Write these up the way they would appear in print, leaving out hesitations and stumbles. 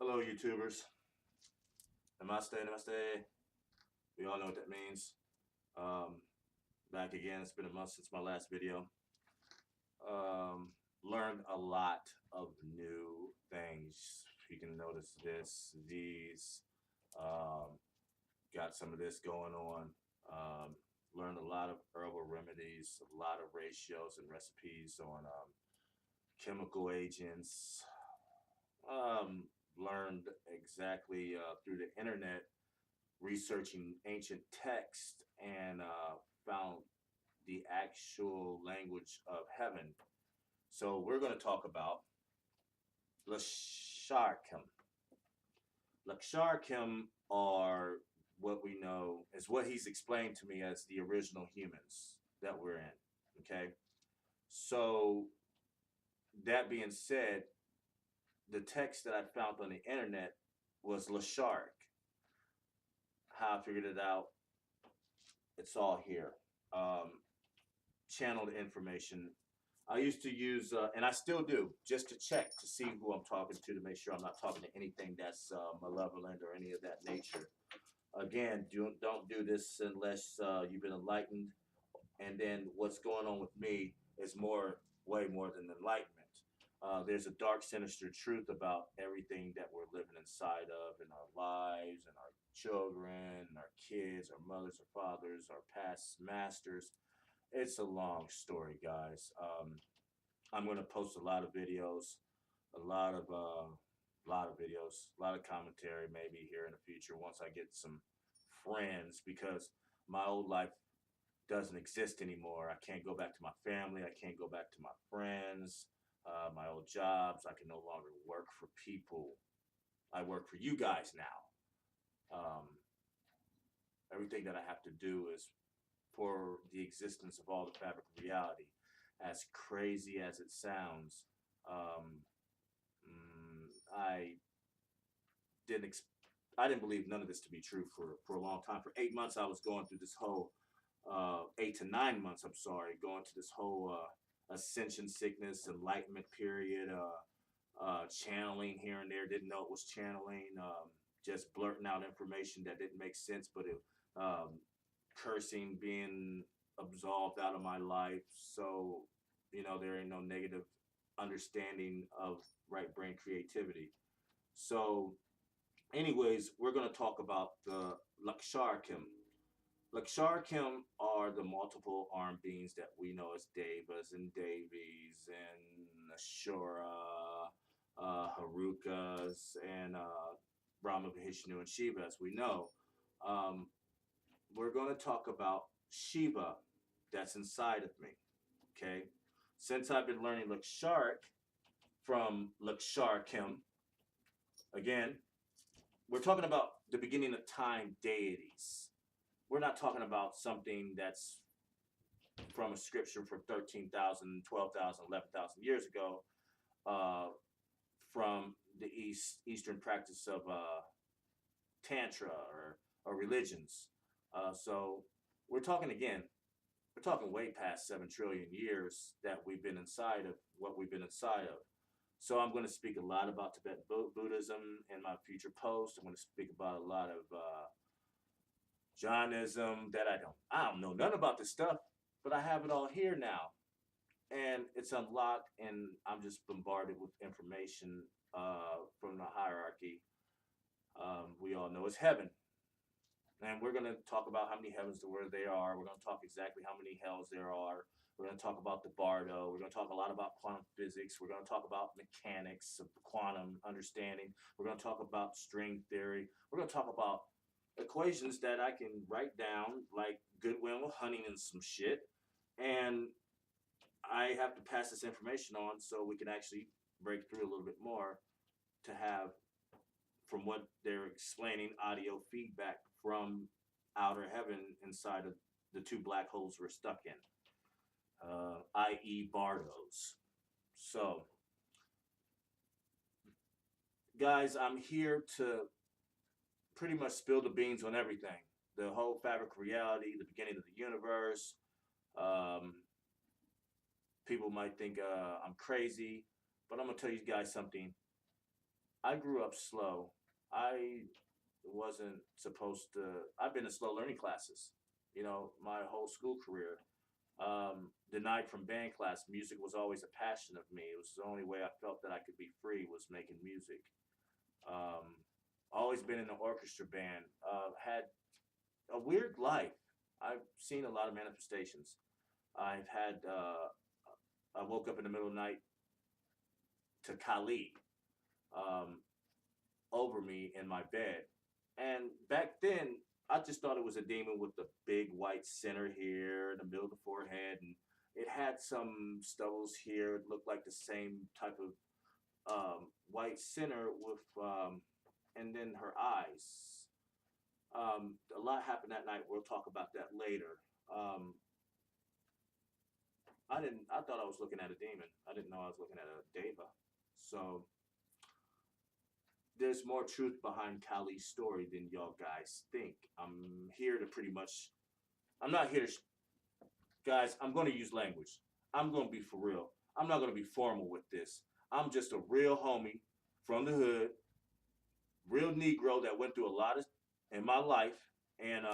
Hello, YouTubers. Namaste, namaste. We all know what that means. Um, Back again. It's been a month since my last video. Learned a lot of new things. You can notice this, these. Um, got some of this going on. Learned a lot of herbal remedies, a lot of ratios and recipes on chemical agents. Learned exactly through the internet researching ancient text and found the actual language of heaven. So we're going to talk about Laksharakim. Laksharakim are what we know is what he's explained to me as the original humans that we're in. Okay. So that being said, the text that I found on the internet was Lasharik. How I figured it out, it's all here. Channeled information. I used to use, and I still do, just to check to see who I'm talking to make sure I'm not talking to anything that's malevolent or any of that nature. Again, don't do this unless you've been enlightened. And then what's going on with me is way more than enlightenment. There's a dark, sinister truth about everything that we're living inside of in our lives and our children, our kids, our mothers, our fathers, our past masters. It's a long story, guys. I'm going to post a lot of videos, a lot of videos, a lot of commentary maybe here in the future once I get some friends because my old life doesn't exist anymore. I can't go back to my family. I can't go back to my friends, my old jobs. I can no longer work for people. I work for you guys now. Everything that I have to do is for the existence of all the fabric of reality. As crazy as it sounds, I didn't I didn't believe none of this to be true for a long time. For 8 months, I was going through this whole 8 to 9 months. I'm sorry, going to this whole ascension sickness, enlightenment period, channeling here and there. Didn't know it was channeling. Just blurting out information that didn't make sense, but it, cursing being absolved out of my life. So, there ain't no negative understanding of right brain creativity. So, anyways, we're going to talk about the Laksharakim. Laksharakim are the multiple armed beings that we know as Devas and Devis and Ashura, Harukas, and Brahma, Vishnu, and Shiva, as we know. We're going to talk about Shiva that's inside of me. Okay? Since I've been learning Laksharik from Laksharakim, again, we're talking about the beginning of time deities. We're not talking about something that's from a scripture for 13,000, 12,000, 11,000 years ago from the Eastern practice of Tantra or religions. So we're talking way past 7 trillion years that we've been inside of what we've been inside of. So I'm going to speak a lot about Tibetan Buddhism in my future post. I'm going to speak about a lot of Jainism that I don't know none about this stuff, but I have it all here now. And it's unlocked, and I'm just bombarded with information from the hierarchy we all know is heaven. And we're going to talk about how many heavens there are. We're going to talk exactly how many hells there are. We're going to talk about the bardo. We're going to talk a lot about quantum physics. We're going to talk about mechanics of quantum understanding. We're going to talk about string theory. We're going to talk about equations that I can write down like Goodwill Hunting and some shit. And I have to pass this information on so we can actually break through a little bit more to have, from what they're explaining, audio feedback from outer heaven inside of the two black holes we're stuck in, i.e. bardos. So, guys, I'm here to pretty much spill the beans on everything. The whole fabric of reality, the beginning of the universe. People might think I'm crazy, but I'm going to tell you guys something. I grew up slow. I wasn't supposed to. I've been in slow learning classes, my whole school career. Denied from band class. Music was always a passion of me. It was the only way I felt that I could be free was making music. Um, always been in the orchestra band. Had a weird life. I've seen a lot of manifestations. I've had. I woke up in the middle of the night to Kali um, over me in my bed, and back then I just thought it was a demon with the big white center here in the middle of the forehead, and it had some stubbles here. It looked like the same type of white center with, and then her eyes. A lot happened that night. We'll talk about that later. Um, I didn't. I thought I was looking at a demon. I didn't know I was looking at a deva. So there's more truth behind Kali's story than y'all guys think. I'm here to pretty much. I'm not here to, guys. I'm going to use language. I'm going to be for real. I'm not going to be formal with this. I'm just a real homie from the hood, real Negro that went through a lot of in my life, and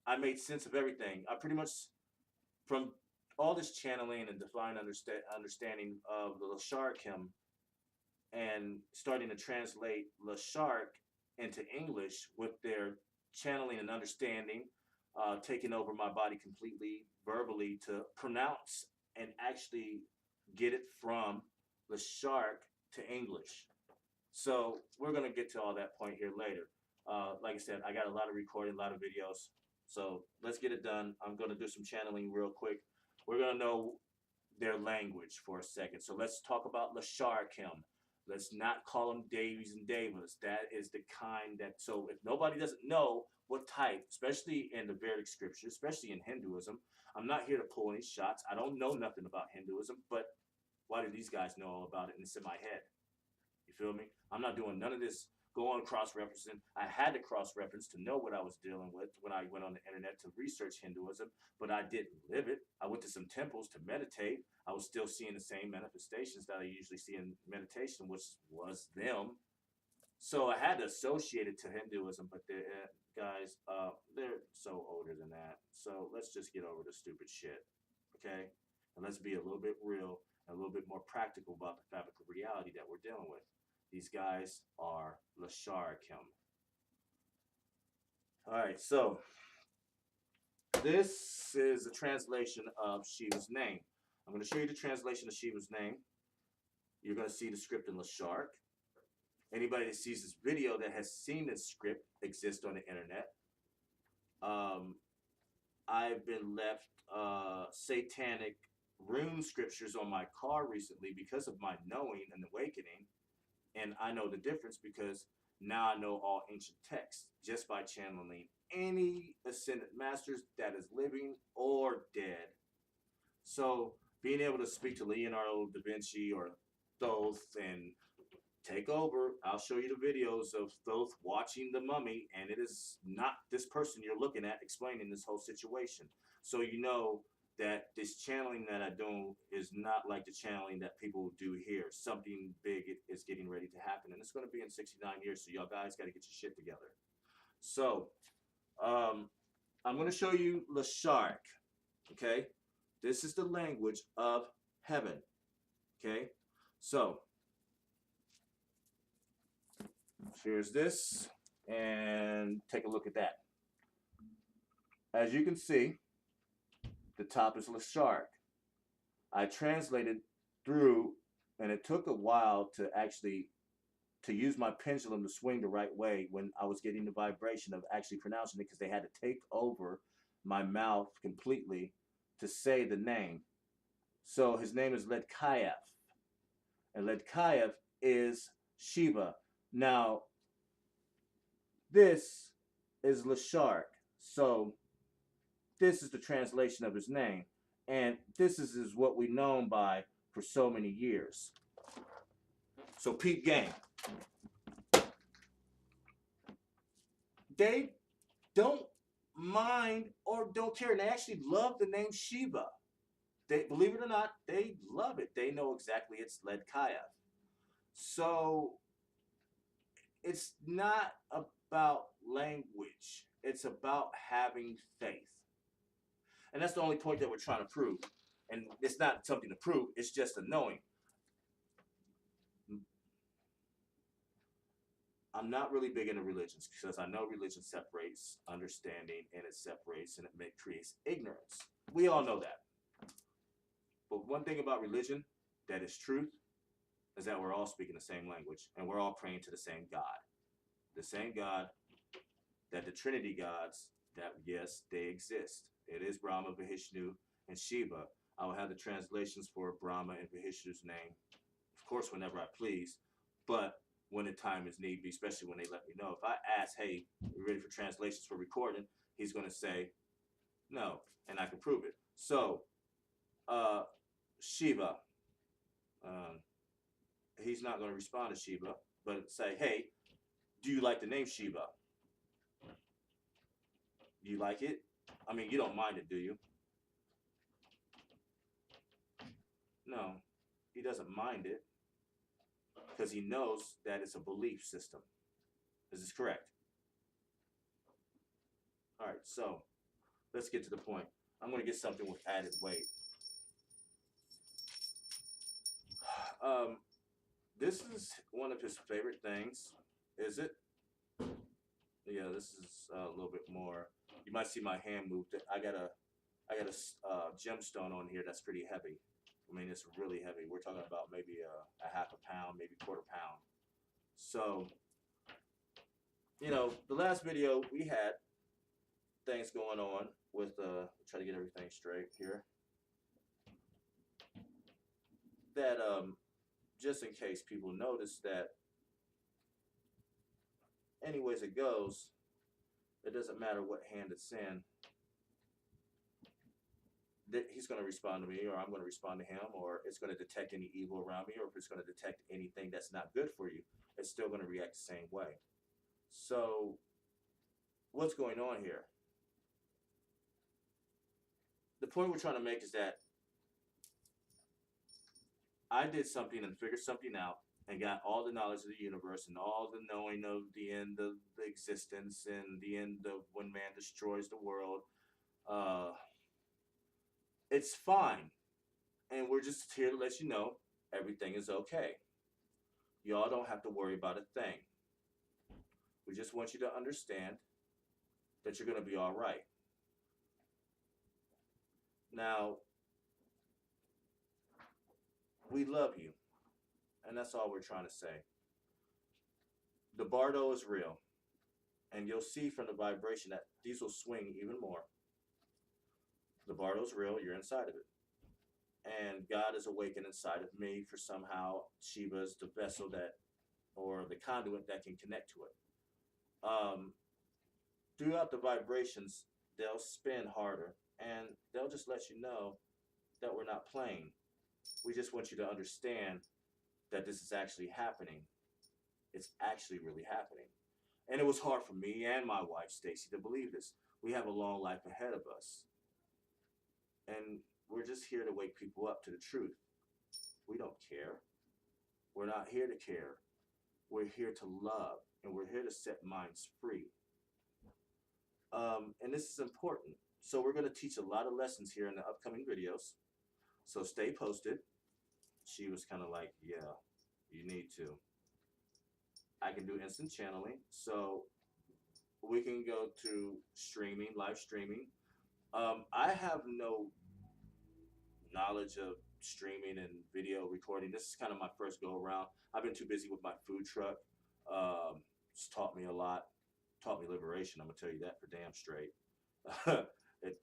I made sense of everything. I pretty much from all this channeling and divine understanding of the Laksharakim and starting to translate Lashark into English with their channeling and understanding, taking over my body completely verbally to pronounce and actually get it from Lashark to English. So we're gonna get to all that point here later. Like I said, I got a lot of recording, a lot of videos. So let's get it done. I'm gonna do some channeling real quick. We're gonna know their language for a second. So let's talk about Lasharkim. Let's not call them Davies and Devas. That is the kind that, so if nobody doesn't know what type, especially in the Vedic scripture, especially in Hinduism, I'm not here to pull any shots. I don't know nothing about Hinduism, but why do these guys know all about it and it's in my head? You feel me? I'm not doing none of this going cross-referencing. I had to cross-reference to know what I was dealing with when I went on the internet to research Hinduism, but I didn't live it. I went to some temples to meditate. I was still seeing the same manifestations that I usually see in meditation, which was them. So I had to associate it to Hinduism, but guys, they're so older than that. So let's just get over the stupid shit, okay? And let's be a little bit real and a little bit more practical about the fabric of reality that we're dealing with. These guys are Lasharakim. All right, so this is a translation of Shiva's name. I'm going to show you the translation of Shiva's name. You're going to see the script in Lashark. Anybody that sees this video that has seen this script exist on the internet. I've been left satanic rune scriptures on my car recently because of my knowing and awakening. And I know the difference because now I know all ancient texts just by channeling any ascended masters that is living or dead. So being able to speak to Leonardo da Vinci or Thoth and take over, I'll show you the videos of Thoth watching the mummy, and it is not this person you're looking at explaining this whole situation. So you know that this channeling that I do is not like the channeling that people do here. Something big is getting ready to happen, and it's going to be in 69 years, so y'all guys got to get your shit together. So I'm going to show you Lashark, okay? This is the language of heaven, okay? So here's this, and take a look at that. As you can see, the top is Lashark. I translated through, and it took a while to actually use my pendulum to swing the right way when I was getting the vibration of actually pronouncing it, because they had to take over my mouth completely to say the name. So his name is Ledkiaf, and Ledkiaf is Shiva. Now, this is Lashark. So this is the translation of his name. And this is what we've known by for so many years. So peep game. They don't mind or don't care. And they actually love the name Shiva. They, believe it or not, they love it. They know exactly it's Ledkiaf. So It's not about language. It's about having faith. And that's the only point that we're trying to prove. And it's not something to prove, it's just a knowing. I'm not really big into religions because I know religion separates understanding and it separates and it creates ignorance. We all know that. But one thing about religion that is truth is that we're all speaking the same language and we're all praying to the same God. The same God that the Trinity gods, that yes, they exist. It is Brahma, Vishnu, and Shiva. I will have the translations for Brahma and Vishnu's name, of course, whenever I please, but when the time is need be, especially when they let me know. If I ask, hey, you ready for translations for recording? He's going to say no, and I can prove it. So, Shiva, um, he's not going to respond to Shiva, but say, hey, do you like the name Shiva? Do you like it? I mean, you don't mind it, do you? No, he doesn't mind it because he knows that it's a belief system. Is this correct? All right, so let's get to the point. I'm going to get something with added weight. This is one of his favorite things. Is it? Yeah, this is a little bit more. You might see my hand move. I got a gemstone on here that's pretty heavy. I mean, it's really heavy. We're talking about maybe a half a pound, maybe quarter pound. So, the last video we had things going on with, try to get everything straight here. That, just in case people notice that anyways it goes, it doesn't matter what hand it's in. He's going to respond to me, or I'm going to respond to him, or it's going to detect any evil around me, or if it's going to detect anything that's not good for you, it's still going to react the same way. So, what's going on here? The point we're trying to make is that I did something and figured something out and got all the knowledge of the universe and all the knowing of the end of the existence and the end of when man destroys the world. It's fine. And we're just here to let you know everything is okay. Y'all don't have to worry about a thing. We just want you to understand that you're going to be all right. Now, we love you. And that's all we're trying to say. The Bardo is real. And you'll see from the vibration that these will swing even more. The Bardo's real. You're inside of it. And God is awakened inside of me for somehow Shiva is the vessel that, or the conduit that can connect to it. Throughout the vibrations, they'll spin harder. And they'll just let you know that we're not playing. We just want you to understand that this is actually happening. It's actually really happening. And it was hard for me and my wife, Stacy, to believe this. We have a long life ahead of us. And we're just here to wake people up to the truth. We don't care. We're not here to care. We're here to love. And we're here to set minds free. And this is important. So we're going to teach a lot of lessons here in the upcoming videos. So stay posted. She was kind of like, yeah, you need to. I can do instant channeling. So we can go to streaming, live streaming. I have no knowledge of streaming and video recording. This is kind of my first go around. I've been too busy with my food truck. It's taught me a lot. Taught me liberation. I'm gonna tell you that for damn straight. It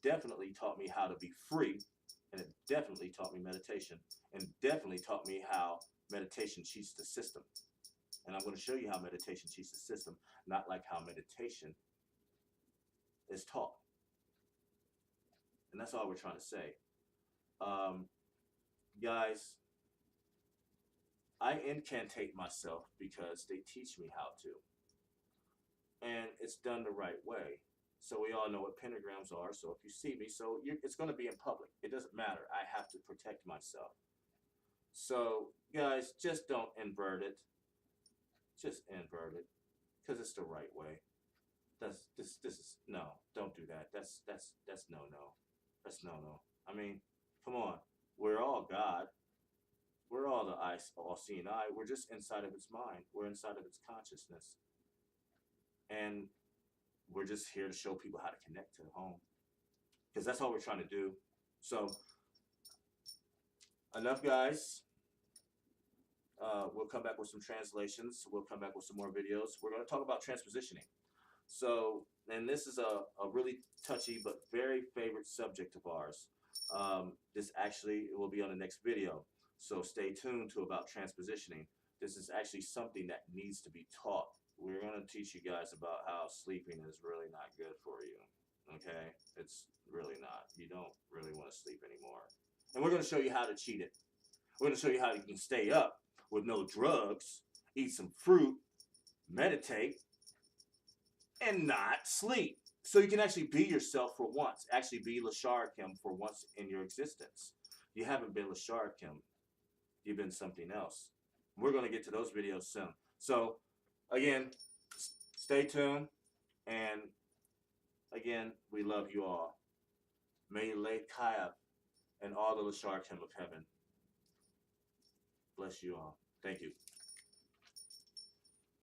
definitely taught me how to be free, and it definitely taught me meditation, and definitely taught me how meditation cheats the system. And I'm going to show you how meditation cheats the system, not like how meditation is taught. And that's all we're trying to say. Guys, I incantate myself because they teach me how to. And it's done the right way. So we all know what pentagrams are. So if you see me, it's going to be in public. It doesn't matter. I have to protect myself. So, guys, just don't invert it. Just invert it, because it's the right way. This is no. Don't do that. That's no no. That's no no. I mean, come on. We're all God. We're all the all seeing eye. We're just inside of its mind. We're inside of its consciousness, and we're just here to show people how to connect to the home, because that's all we're trying to do. So enough, guys. We'll come back with some translations. We'll come back with some more videos. We're going to talk about transpositioning. So, and this is a really touchy but very favorite subject of ours. This actually will be on the next video. So stay tuned to about transpositioning. This is actually something that needs to be taught. We're going to teach you guys about how sleeping is really not good for you. Okay? It's really not. You don't really want to sleep anymore. And we're going to show you how to cheat it. We're going to show you how you can stay up with no drugs, eat some fruit, meditate, and not sleep. So you can actually be yourself for once. Actually be Laksharakim for once in your existence. You haven't been Laksharakim. You've been something else. We're going to get to those videos soon. So, again, stay tuned. And, again, we love you all. May Ledkiaf and all the Laksharakim of heaven bless you all. Thank you.